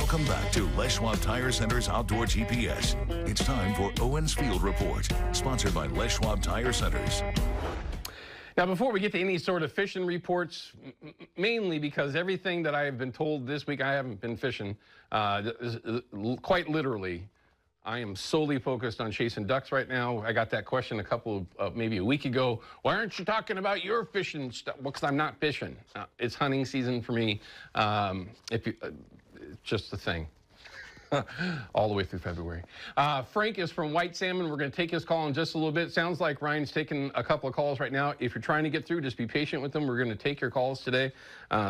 Welcome back to Les Schwab Tire Center's Outdoor GPS. It's time for Owin's Field Report, sponsored by Les Schwab Tire Centers. Now, before we get to any sort of fishing reports, mainly because everything that I have been told this week, I haven't been fishing, quite literally. I am solely focused on chasing ducks right now. I got that question maybe a week ago. Why aren't you talking about your fishing stuff? Well, because I'm not fishing. It's hunting season for me. It's just the thing. All the way through February. Frank is from White Salmon. We're going to take his call in just a little bit. Sounds like Ryan's taking a couple of calls right now. If you're trying to get through, just be patient with them. We're going to take your calls today.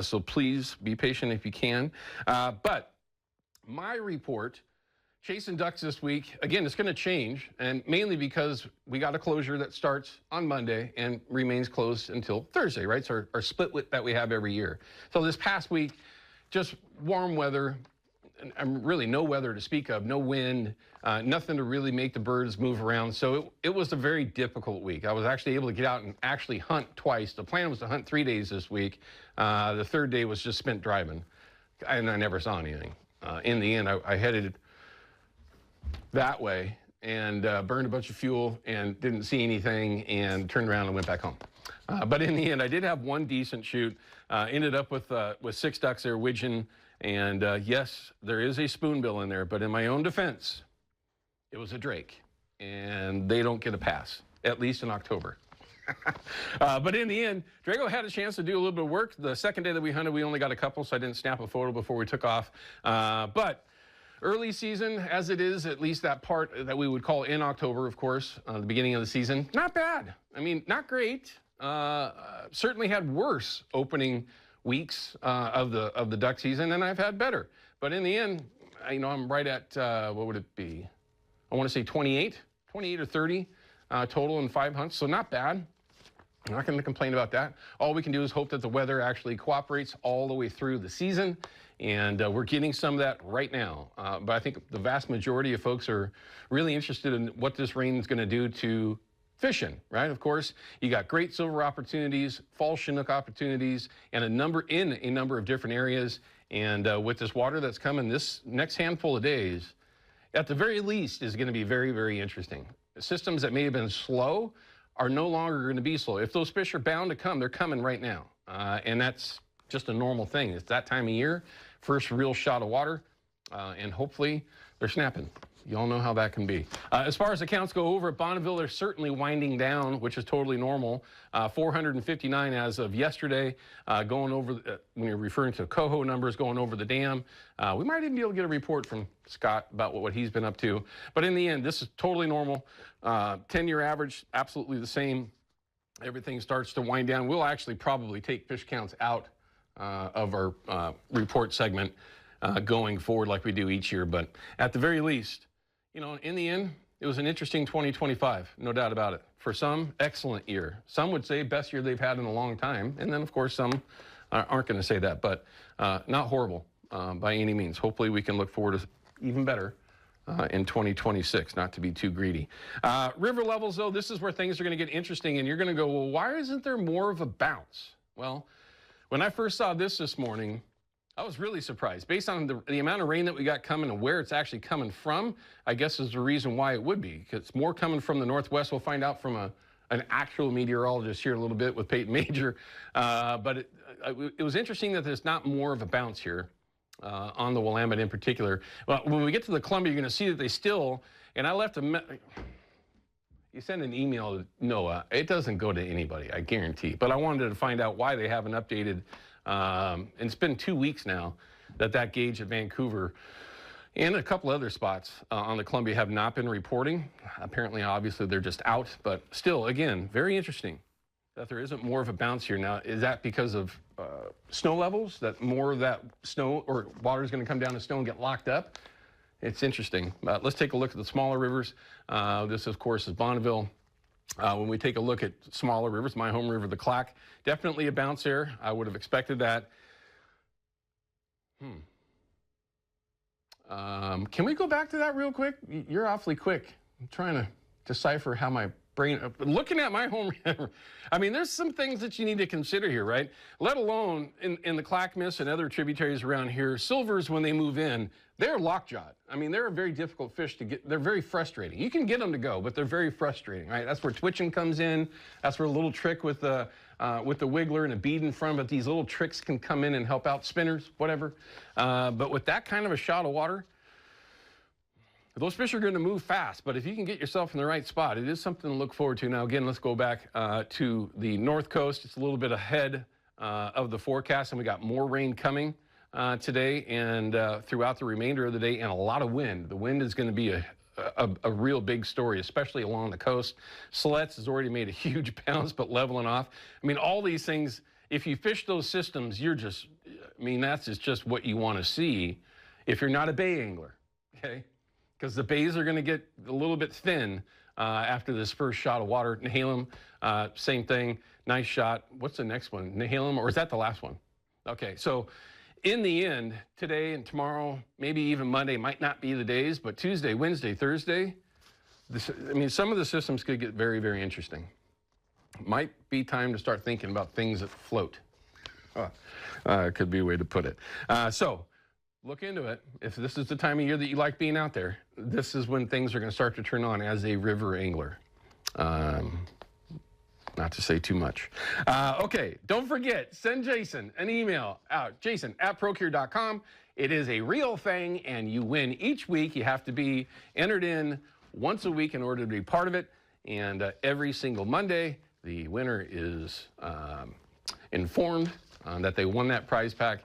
So please be patient if you can. But my report, chasing ducks this week, again, it's going to change, and mainly because we got a closure that starts on Monday and remains closed until Thursday, right? So our split that we have every year. So this past week, just warm weather, and really no weather to speak of, no wind, nothing to really make the birds move around. So it was a very difficult week. I was actually able to get out and actually hunt twice. The plan was to hunt 3 days this week. The third day was just spent driving, and I never saw anything. In the end, I headed that way and burned a bunch of fuel and didn't see anything and turned around and went back home. But in the end, I did have one decent shoot. Ended up with 6 ducks there, widgeon. And yes, there is a spoonbill in there, but in my own defense, it was a drake. And they don't get a pass, at least in October. But in the end, Drago had a chance to do a little bit of work. The second day that we hunted, we only got a couple, so I didn't snap a photo before we took off. But early season, as it is, at least that part that we would call in October, of course, the beginning of the season, not bad. I mean, not great. Certainly had worse opening weeks of the duck season, and I've had better. But in the end, I'm right at, what would it be? I want to say 28 or 30 total in 5 hunts, so not bad. I'm not going to complain about that. All we can do is hope that the weather actually cooperates all the way through the season, and we're getting some of that right now. But I think the vast majority of folks are really interested in what this rain is going to do to fishing, right? Of course, you got great silver opportunities, fall Chinook opportunities, and a number of different areas. And with this water that's coming this next handful of days, at the very least, is going to be very, very interesting. Systems that may have been slow are no longer going to be slow. If those fish are bound to come, they're coming right now. And that's just a normal thing. It's that time of year, first real shot of water, and hopefully they're snapping. You all know how that can be. As far as the counts go over at Bonneville, they're certainly winding down, which is totally normal. 459 as of yesterday, going over, when you're referring to coho numbers, going over the dam. We might even be able to get a report from Scott about what he's been up to. But in the end, this is totally normal. 10-year average, absolutely the same. Everything starts to wind down. We'll actually probably take fish counts out of our report segment going forward like we do each year. But at the very least, in the end, it was an interesting 2025, no doubt about it. For some, excellent year. Some would say best year they've had in a long time. And then, of course, some aren't going to say that, but not horrible by any means. Hopefully we can look forward to even better in 2026, not to be too greedy. River levels, though, this is where things are going to get interesting, and you're going to go, well, why isn't there more of a bounce? Well, when I first saw this morning, I was really surprised. Based on the amount of rain that we got coming and where it's actually coming from, I guess is the reason why it would be. Because it's more coming from the northwest. We'll find out from an actual meteorologist here a little bit with Peyton Major. But it was interesting that there's not more of a bounce here on the Willamette in particular. Well, when we get to the Columbia, you're going to see that they still, and I left you send an email to Noah, it doesn't go to anybody, I guarantee. But I wanted to find out why they haven't updated. And it's been 2 weeks now that gauge at Vancouver and a couple other spots on the Columbia have not been reporting. Apparently, obviously, they're just out. But still, again, very interesting that there isn't more of a bounce here. Now, is that because of snow levels, that more of that snow or water is going to come down the snow and get locked up? It's interesting. Let's take a look at the smaller rivers. This, of course, is Bonneville. When we take a look at smaller rivers, my home river, the Clack, definitely a bounce there. I would have expected that. Can we go back to that real quick? You're awfully quick. I'm trying to decipher how my looking at my home, I mean, there's some things that you need to consider here, right? Let alone in the Clackamas and other tributaries around here, silvers, when they move in, they're lockjawed. I mean, they're a very difficult fish to get. They're very frustrating. You can get them to go, but they're very frustrating, right? That's where twitching comes in. That's where a little trick with the wiggler and a bead in front, but these little tricks can come in and help out spinners, whatever. But with that kind of a shot of water, those fish are going to move fast, but if you can get yourself in the right spot, it is something to look forward to. Now, again, let's go back to the north coast. It's a little bit ahead of the forecast, and we got more rain coming today and throughout the remainder of the day, and a lot of wind. The wind is going to be a real big story, especially along the coast. Siletz has already made a huge bounce, but leveling off. I mean, all these things, if you fish those systems, you're just, I mean, that's just what you want to see if you're not a bay angler, okay? Because the bays are going to get a little bit thin after this first shot of water. Nehalem, same thing, nice shot. What's the next one? Nehalem, or is that the last one? Okay, so in the end, today and tomorrow, maybe even Monday might not be the days, but Tuesday, Wednesday, Thursday, I mean, some of the systems could get very, very interesting. Might be time to start thinking about things that float. Could be a way to put it. So look into it. If this is the time of year that you like being out there, this is when things are going to start to turn on as a river angler. Not to say too much. Okay, don't forget, send Jason an email out, jason@procure.com. It is a real thing, and you win each week. You have to be entered in once a week in order to be part of it, and every single Monday, the winner is informed that they won that prize pack.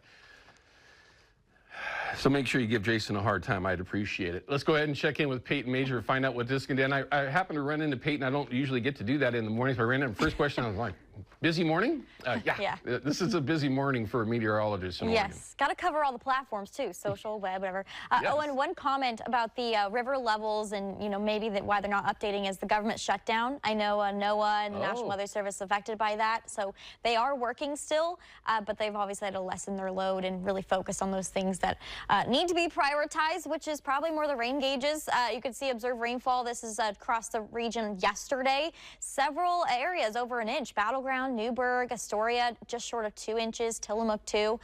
So make sure you give Jason a hard time. I'd appreciate it. Let's go ahead and check in with Peyton Major to find out what this can do. And I happen to run into Peyton. I don't usually get to do that in the mornings, but I ran into him. First question, I was like, busy morning? Yeah. This is a busy morning for a meteorologist in Oregon. Yes, got to cover all the platforms too, social, web, whatever. Yes. Owen, one comment about the river levels and, maybe why they're not updating is the government shutdown. I know NOAA and the National Weather Service affected by that, so they are working still, but they've obviously had to lessen their load and really focus on those things that need to be prioritized, which is probably more the rain gauges. You could see observed rainfall. This is across the region yesterday. Several areas over an inch. Battleground, Newburgh, Astoria, just short of 2 inches. Tillamook 2.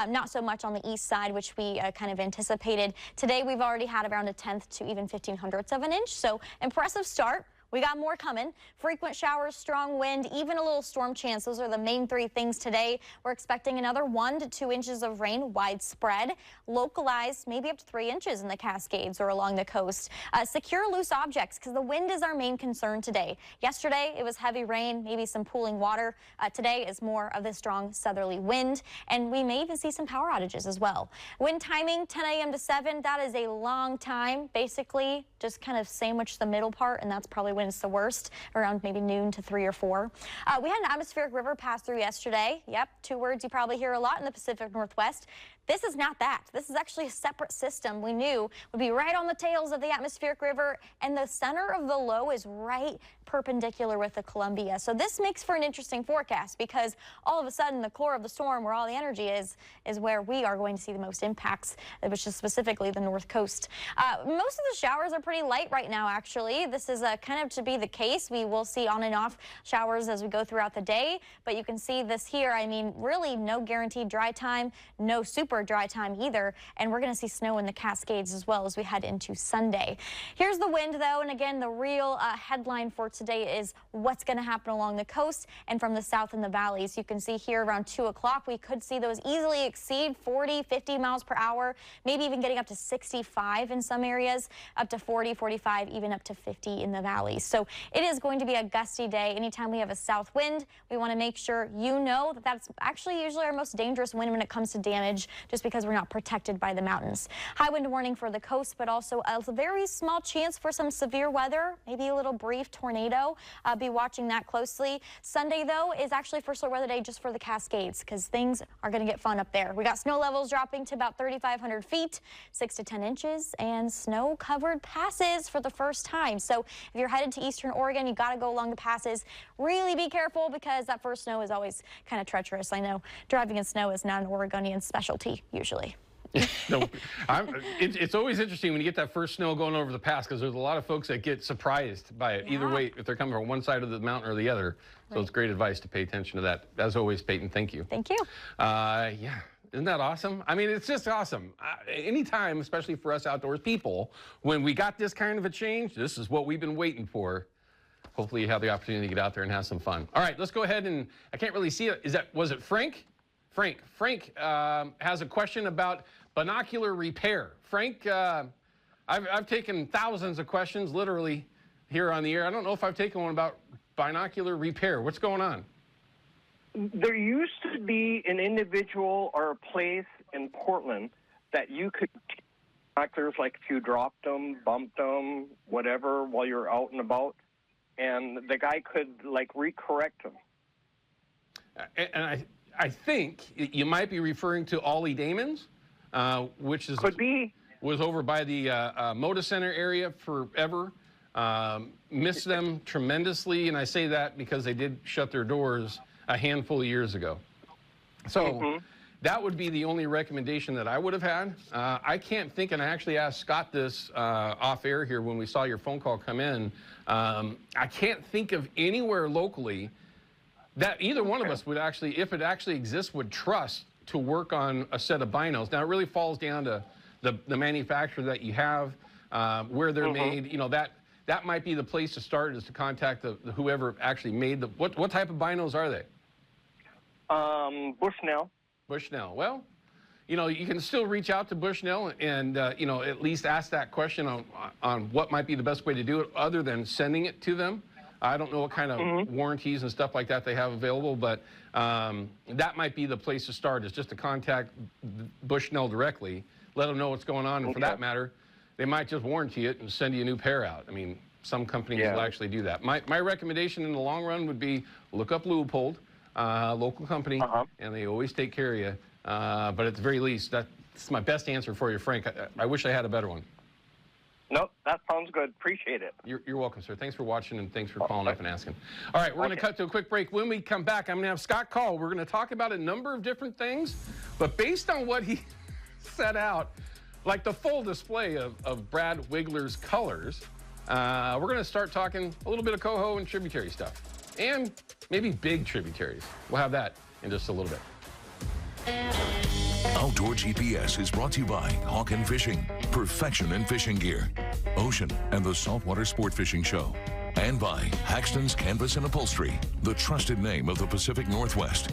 Not so much on the east side, which we kind of anticipated. Today, we've already had around 1/10 to even 1/1500 of an inch. So impressive start. We got more coming. Frequent showers, strong wind, even a little storm chance. Those are the main 3 things today. We're expecting another 1 to 2 inches of rain widespread. Localized, maybe up to 3 inches in the Cascades or along the coast. Secure loose objects because the wind is our main concern today. Yesterday, it was heavy rain, maybe some pooling water. Today is more of the strong southerly wind, and we may even see some power outages as well. Wind timing, 10 a.m. to 7. That is a long time. Basically, just kind of sandwich the middle part, and that's probably when it's the worst, around maybe noon to 3 or 4. We had an atmospheric river pass through yesterday. Yep, 2 words you probably hear a lot in the Pacific Northwest. This is not that. This is actually a separate system we knew would be right on the tails of the atmospheric river, and the center of the low is right perpendicular with the Columbia. So this makes for an interesting forecast because all of a sudden the core of the storm where all the energy is where we are going to see the most impacts, which is specifically the north coast. Most of the showers are pretty light right now, actually. This is kind of to be the case. We will see on and off showers as we go throughout the day, but you can see this here. I mean, really no guaranteed dry time, no super dry time either, and we're going to see snow in the Cascades as well as we head into Sunday. Here's the wind, though, and again, the real headline for today is what's going to happen along the coast and from the south in the valleys. You can see here around 2 o'clock, we could see those easily exceed 40, 50 miles per hour, maybe even getting up to 65 in some areas, up to 40, 45, even up to 50 in the valleys. So it is going to be a gusty day. Anytime we have a south wind, we want to make sure you know that that's actually usually our most dangerous wind when it comes to damage, just because we're not protected by the mountains. High wind warning for the coast, but also a very small chance for some severe weather, maybe a little brief tornado. Be watching that closely. Sunday, though, is actually first weather day just for the Cascades because things are going to get fun up there. We got snow levels dropping to about 3,500 feet, 6 to 10 inches, and snow-covered passes for the first time. So if you're headed to eastern Oregon, you got to go along the passes. Really be careful because that first snow is always kind of treacherous. I know driving in snow is not an Oregonian specialty usually. No, it's always interesting when you get that first snow going over the pass, because there's a lot of folks that get surprised by it either way, if they're coming from one side of the mountain or the other. So it's great advice to pay attention to that. As always, Peyton, thank you. Thank you. Yeah, isn't that awesome? I mean, it's just awesome. Anytime, especially for us outdoors people, when we got this kind of a change, this is what we've been waiting for. Hopefully you have the opportunity to get out there and have some fun. All right, let's go ahead and, I can't really see it. Was it Frank? Frank has a question about binocular repair. Frank, I've taken thousands of questions, literally, here on the air. I don't know if I've taken one about binocular repair. What's going on? There used to be an individual or a place in Portland that you could take binoculars, like if you dropped them, bumped them, whatever, while you're out and about, and the guy could, like, recorrect them. And I think you might be referring to Ollie Damon's, which is Could be. Was over by the Moda Center area forever. Missed them tremendously, and I say that because they did shut their doors a handful of years ago. So that would be the only recommendation that I would have had. I can't think, and I actually asked Scott this off air here when we saw your phone call come in. I can't think of anywhere locally that either one of us would actually, if it actually exists, would trust to work on a set of binos. Now, it really falls down to the manufacturer that you have, where they're made. You know, that might be the place to start, is to contact whoever actually made what type of binos are they? Bushnell. Bushnell. Well, you know, you can still reach out to Bushnell and, you know, at least ask that question on what might be the best way to do it, other than sending it to them. I don't know what kind of warranties and stuff like that they have available, but that might be the place to start, is just to contact Bushnell directly, let them know what's going on, and for that matter, they might just warranty it and send you a new pair out. I mean, some companies will actually do that. My recommendation in the long run would be look up Leupold, local company, and they always take care of you. But at the very least, that's my best answer for you, Frank. I wish I had a better one. Nope, that sounds good. Appreciate it. You're welcome, sir. Thanks for watching, and thanks for calling up and asking. All right, we're going to cut to a quick break. When we come back, I'm going to have Scott call. We're going to talk about a number of different things, but based on what he set out, like the full display of Brad Wiggler's colors, we're going to start talking a little bit of coho and tributary stuff, and maybe big tributaries. We'll have that in just a little bit. Outdoor GPS is brought to you by Hawken Fishing, perfection in fishing gear, Ocean and the Saltwater Sport Fishing Show, and by Haxton's Canvas and Upholstery, the trusted name of the Pacific Northwest.